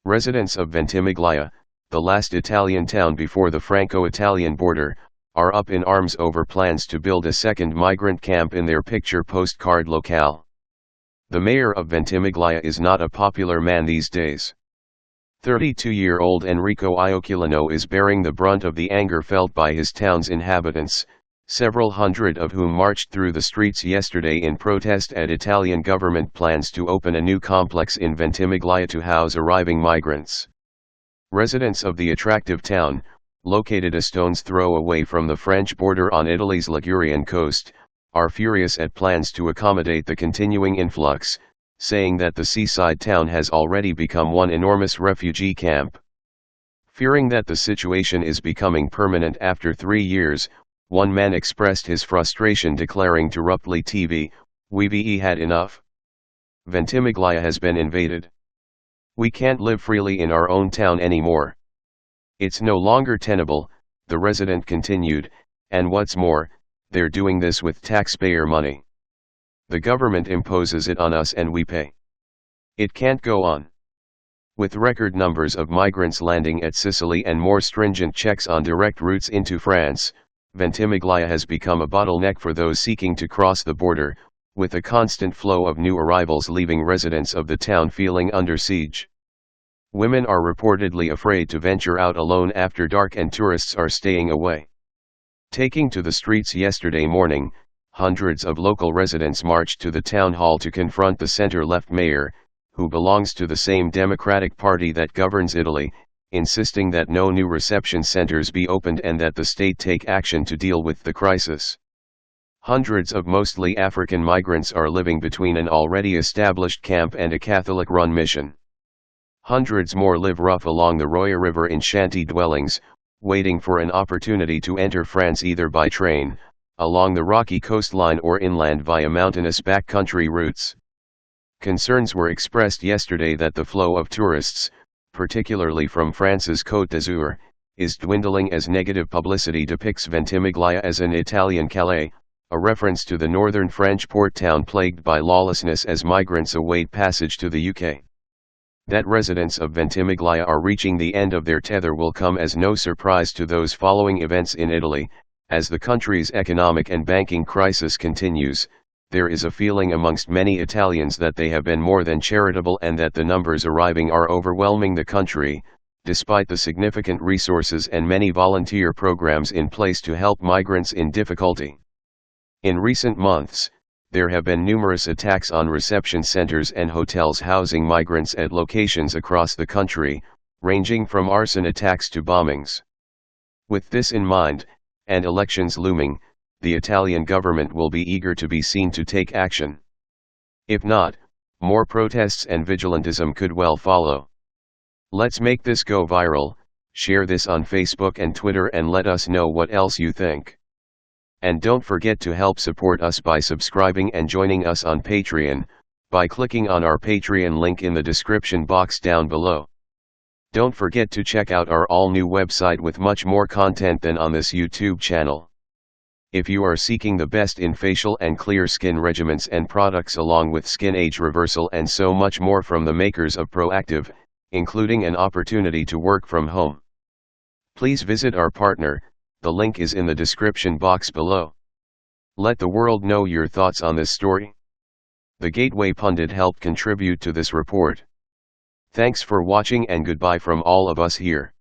Residents of Ventimiglia, the last Italian town before the Franco-Italian border, are up in arms over plans to build a second migrant camp in their picture postcard locale. The mayor of Ventimiglia is not a popular man these days. 32-year-old Enrico Ioculano is bearing the brunt of the anger felt by his town's inhabitants, several hundred of whom marched through the streets yesterday in protest at Italian government plans to open a new complex in Ventimiglia to house arriving migrants. Residents of the attractive town, located a stone's throw away from the French border on Italy's Ligurian coast, are furious at plans to accommodate the continuing influx, saying that the seaside town has already become one enormous refugee camp. Fearing that the situation is becoming permanent after 3 years, one man expressed his frustration, declaring to Ruptly TV, "We've had enough. Ventimiglia has been invaded. We can't live freely in our own town anymore. It's no longer tenable," the resident continued, "and what's more, they're doing this with taxpayer money. The government imposes it on us and we pay. It can't go on." With record numbers of migrants landing at Sicily and more stringent checks on direct routes into France, Ventimiglia has become a bottleneck for those seeking to cross the border, with a constant flow of new arrivals leaving residents of the town feeling under siege. Women are reportedly afraid to venture out alone after dark and tourists are staying away. Taking to the streets yesterday morning, hundreds of local residents marched to the town hall to confront the center-left mayor, who belongs to the same Democratic Party that governs Italy, insisting that no new reception centers be opened and that the state take action to deal with the crisis. Hundreds of mostly African migrants are living between an already established camp and a Catholic-run mission. Hundreds more live rough along the Roya River in shanty dwellings, waiting for an opportunity to enter France either by train, along the rocky coastline or inland via mountainous backcountry routes. Concerns were expressed yesterday that the flow of tourists, particularly from France's Côte d'Azur, is dwindling as negative publicity depicts Ventimiglia as an Italian Calais, a reference to the northern French port town plagued by lawlessness as migrants await passage to the UK. That residents of Ventimiglia are reaching the end of their tether will come as no surprise to those following events in Italy. As the country's economic and banking crisis continues, there is a feeling amongst many Italians that they have been more than charitable and that the numbers arriving are overwhelming the country, despite the significant resources and many volunteer programs in place to help migrants in difficulty. In recent months, there have been numerous attacks on reception centers and hotels housing migrants at locations across the country, ranging from arson attacks to bombings. With this in mind, and elections looming, the Italian government will be eager to be seen to take action. If not, more protests and vigilantism could well follow. Let's make this go viral, share this on Facebook and Twitter and let us know what else you think. And don't forget to help support us by subscribing and joining us on Patreon, by clicking on our Patreon link in the description box down below. Don't forget to check out our all-new website with much more content than on this YouTube channel. If you are seeking the best in facial and clear skin regimens and products along with skin age reversal and so much more from the makers of Proactive, including an opportunity to work from home, please visit our partner, the link is in the description box below. Let the world know your thoughts on this story. The Gateway Pundit helped contribute to this report. Thanks for watching and goodbye from all of us here.